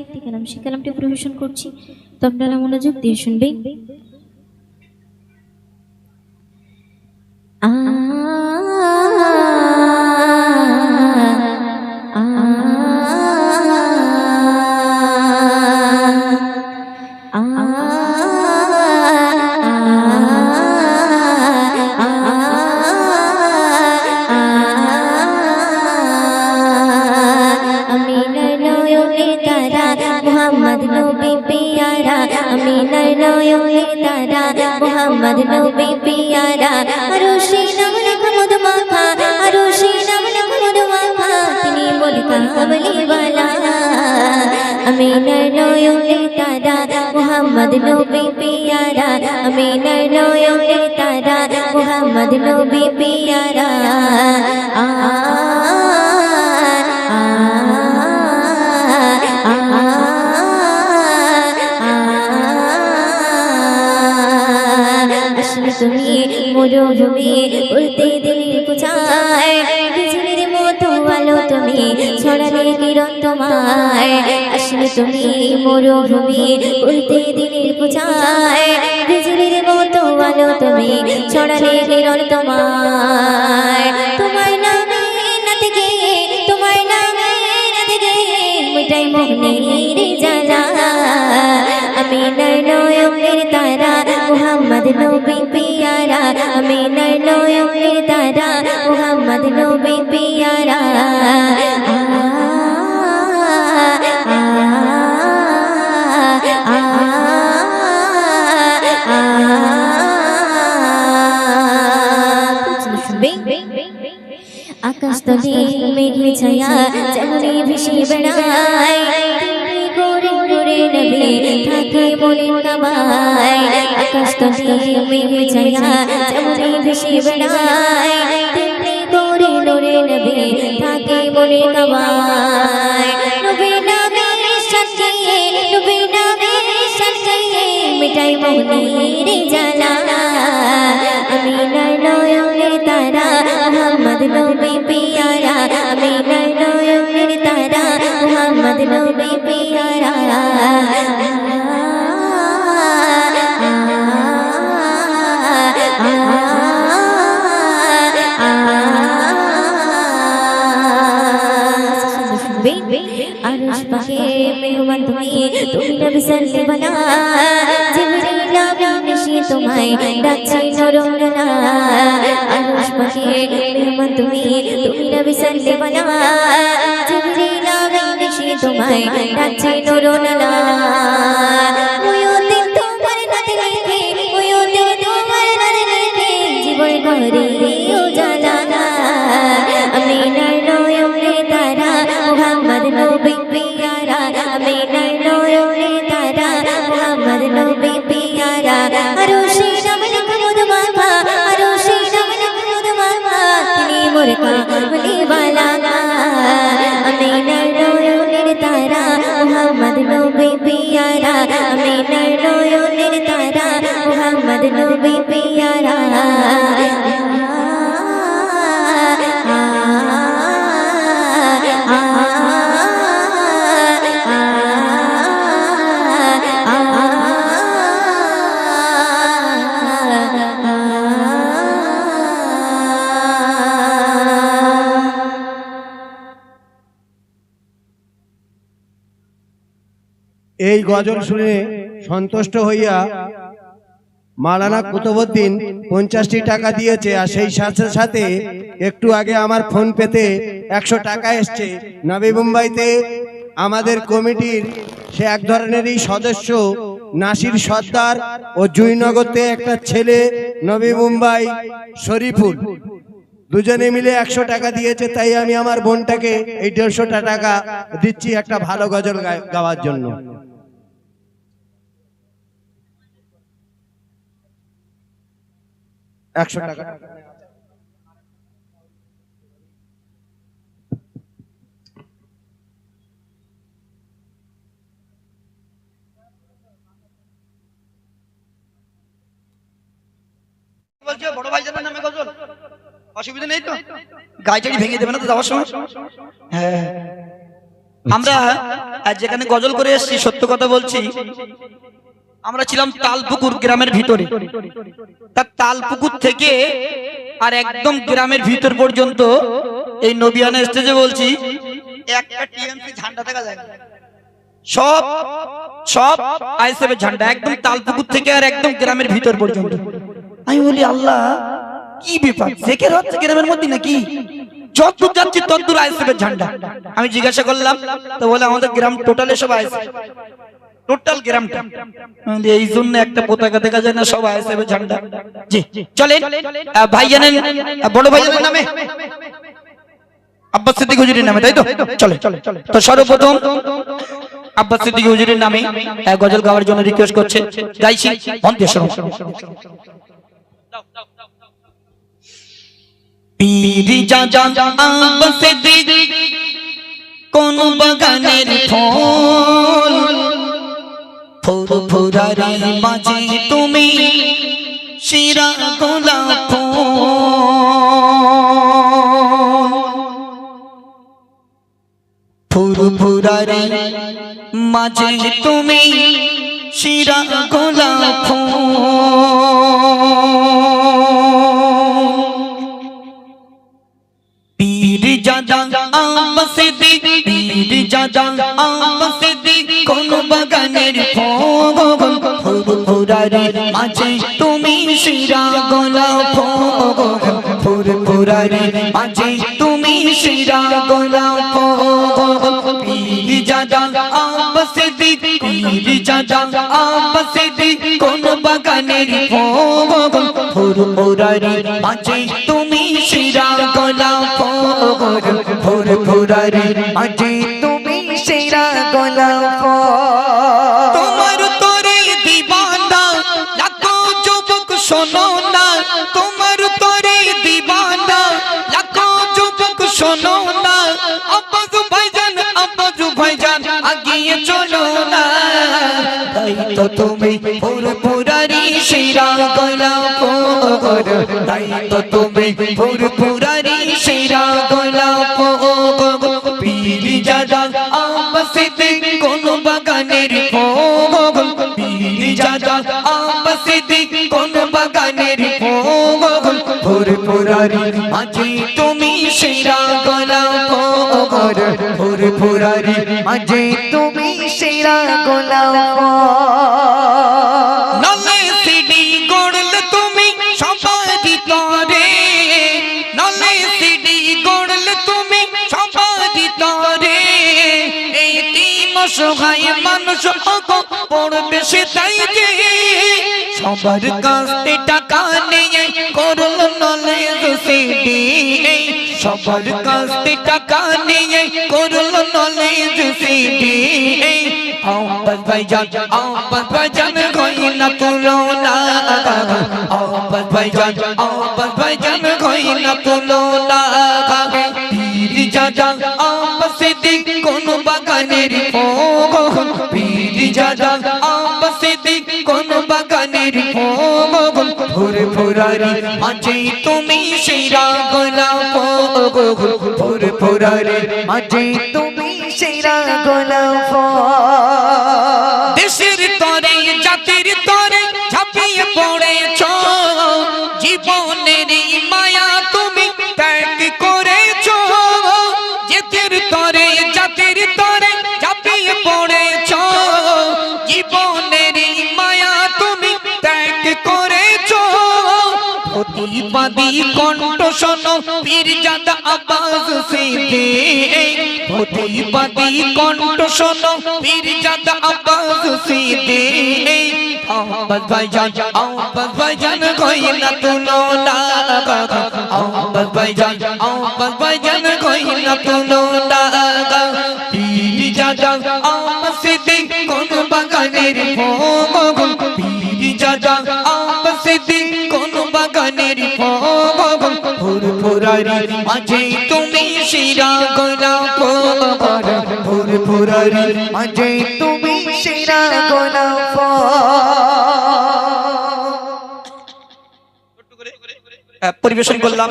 একটি কালাম, সেই কালামটি পরিবেশন করছি, তো আপনারা মনোযোগ দিয়ে শুনবেন। মোহাম্মদ নবী পিয়ারা আরশে নাম লেখা মধুমাখা, আরশে নাম লেখা মধুমাখা, তিনি মোর কামলিওয়ালা। আমিনার নয়নের তারা মোহাম্মদ নবী পিয়ারা, আমিনার নয়নের তারা মোহাম্মদ নবী পিয়ারা। তুমি মরুভূমি উড়তে দিলের কুচায়, বিজলির মতো আলো তুমি ছড়ালে কিরণ তোমায়। আসলে তুমি মরুভূমি উড়তে দিলের কুচায়, বিজলির মতো আলো তুমি ছড়ালে কিরণ তোমায়। তোমার নামে নাত গেয়ে, তোমার নামে নাত গেয়ে মিটাই মনের জ্বালা। আমিনার নয়নের তারা মোহাম্মদ নবী পিয়ারা, আমিনার নয়নের তারা মোহাম্মদ নবী পিয়ারা। আকাশ তলে মেঘে ছায়া যেমনি ভেসে বেড়ায়, থাকে মনের কাবায়। আকাশ তলে মেঘে ছায়া যেমনি ভেসে বেড়ায়, তেমনি করে নূরে নবী থাকে মনের কাবায়। নবী নামে সাজিয়ে, নবী নামে সাজিয়ে মিটাই মনের জ্বালা। আমিনার নয়নের তারা মোহাম্মদ নবী পিয়ারা, আমিনার নয়নের তারা মোহাম্মদ নবী পিয়ারা। আরশ পাকে মেহমান তুমি, তুমি নবী সাল্লিবানা, জিবরিল আমিন এসে তোমায় ডাকছে নরনালা। আরশ পাকে মেহমান তুমি, তুমি নবী সাল্লিবানা, জিবরিল আমিন এসে তোমায় ডাকছে নরনালা। ওয়তে তোমার নাতে লিখে, ওয়তে তোমার নাতে লিখে জীবন করে উজালা। আমিনার নয়নের তারা মোহাম্মদ নবী পিয়ারা, আমিনার নয়নের তারা মোহাম্মদ নবী পিয়ারা। আরশে নাম লেখা মধুমাখা, আরশে নাম লেখা মধুমাখা, তিনি মোর কামলিওয়ালা। আমিনার নয়নের তারা মোহাম্মদ নবী পিয়ারা, আমিনার নয়নের তারা মোহাম্মদ নবী পিয়ারা। এই গজল শুনে সন্তুষ্ট হইয়া মাওলানা কুতুবউদ্দিন 50টি টাকা দিয়েছে। আর সেই সাথে সাথে একটু আগে আমার ফোন পেতে 100 টাকা এসছে। নবী মুম্বাইতে আমাদের কমিটির সে এক ধরনেরই সদস্য নাসির সর্দার ও জুইনগরতে একটা ছেলে নবী মুম্বাই শরীফুল, দুজনে মিলে 100 টাকা দিয়েছে। তাই আমি আমার বোনটাকে এই 150 টাকা দিচ্ছি একটা ভালো গজল গাওয়ার জন্য। একশো টাকা। বড় ভাইজানের নামে গজল, অসুবিধা নেই তো? গায়ে চাড়ি ভেঙে দেবে না তো যাওয়ার সময়? হ্যাঁ আমরা যেখানে গজল করে এসেছি, সত্য কথা বলছি, আমরা ছিলাম তালপুকুর গ্রামের ভিতরে। তার তালপুকুর থেকে আর একদম গ্রামের ভিতর পর্যন্ত এই নবিয়ানা স্টেজে বলছি একটা টিএমসি ঝান্ডা দেখা যায় না। সব সব আইএসএফ এর ঝান্ডা, একদম তালপুকুর থেকে আর একদম গ্রামের ভিতর পর্যন্ত। আমি বলি আল্লাহ কি ব্যাপার, জেকের হচ্ছে গ্রামের মধ্যে নাকি? যতদূর যাচ্ছি ততদূর আইএসএফ এর ঝান্ডা। আমি জিজ্ঞাসা করলাম, তো বলে আমাদের গ্রাম টোটালে সব আইএসএফ, টোটাল গ্রামটা। এই জন্য একটা পতাকা দেখা যায় না, সব আইএসএফ এর ঝান্ডা। জি চলেন ভাইজানের, বড় ভাইজানের নামে আব্বাস সিদ্দিক হুজুরের নামে, তাই তো? চলে তো সর্বপ্রথম আব্বাস সিদ্দিক হুজুরের নামে গজল গাওয়ার জন্য রিকোয়েস্ট করছে, গাইছি মন্ত্র। পীরি জাজা আব্বাস সিদ্দিক কোন বাগানের ফুল, ফুরফুরারি মাঝে তুমি শিরা গোলাপ ফুল, ফুরফুরারি মাঝে তুমি শিরা গোলাপ ফুল, পীর জাজা আব্বাস সিদ্দিক, পীর জাজা আব্বাস সিদ্দিক কোন বাগানের ফুল, ফুরফুরারি মাঝে তুমি শিরা গোলাপ ফুল, ফুরফুরারি মাঝে তুমি শিরা গোলাপ ফুল, পীর জাজা আব্বাস সিদ্দিক, পীর জাজা আব্বাস সিদ্দিক কোন বাগানের ফুল, ফুরফুরারি মাঝে তুমি শিরা গোলাপ ফুল, ফুরফুরারি মাঝে তুমি শিরা গোলাপ ফুল। তোমার তোরে দিবানা লাখো যুবক শোনো না, তোমার তোরে দিবানা লাখো যুবক শোনো না, আব্বাস ভাইজান আগিয়ে চলো না, তাই তো তুমি ফুরফুরারি শিরা গোলাপ ফুল, তাই তো তুমি ফুরফুরারি শিরা গোলাপ ফুল, পীর জাজা আব্বাস সিদ্দিক কোন বাগানের ফুল, পীর জাজা আব্বাস সিদ্দিক কোন বাগানের ফুল, ফুরফুরারি মাঝে তুমি শিরা গোলাপ ফুল, ফুরফুরারি মাঝে তুমি শিরা গোলাপ ফুল। নলে সিডি গড়লে তুমি সবারই তরে, নলে সিডি গড়লে তুমি সবারই তরে, এই তিন অসহায় মানুষ পড়বে সে তাই যে, সবার কাছে টাকা নিয়ে করল নলে সিডি, সবার কাছে টাকা নিয়ে করল নলে সিডি, আব্বাস ভাইজান গয়না তুলো না, আব্বাস ভাইজান গয়না তুলো না, পীর জাজা আব্বাস সিদ্দিক কোন বাগানের ফুল, পীর জাজা আব্বাস সিদ্দিক কোন বাগানের ফুল, ফুরফুরারি মাঝে তুমি শিরা গোলাপ ফুল, ফুরফুরারি মাঝে তুমি শিরা গোলাপ ফুল। দেশের তরে জাতির তরে ঝাঁপিয়ে পড়েছ, জীবনের মায়া তুমি ত্যাগ করেছ, জাতির তরে ঝাঁপিয়ে পড়েছ, জীবনের মায়া তুমি ত্যাগ করেছ, প্রতিবাদী কণ্ঠ শোনো পীর জাজা আব্বাস সিদ্দিক, প্রতিবাদী কণ্ঠ শোনো পীর জাজা আব্বাস সিদ্দিক, আব্বাস ভাইজান গয়না তুলো না, আব্বাস ভাইজান গয়না তুলো না, পীর জাজা আব্বাস সিদ্দিক কোন বাগানের ফুল, পীর জাজা আব্বাস সিদ্দিক কোন বাগানের ফুল, ফুরফুরারি মাঝে তুমি শিরা গোলাপ ফুল, ফুরফুরারি মাঝে তুমি শিরা গোলাপ ফুল। পরিবেশন করলাম।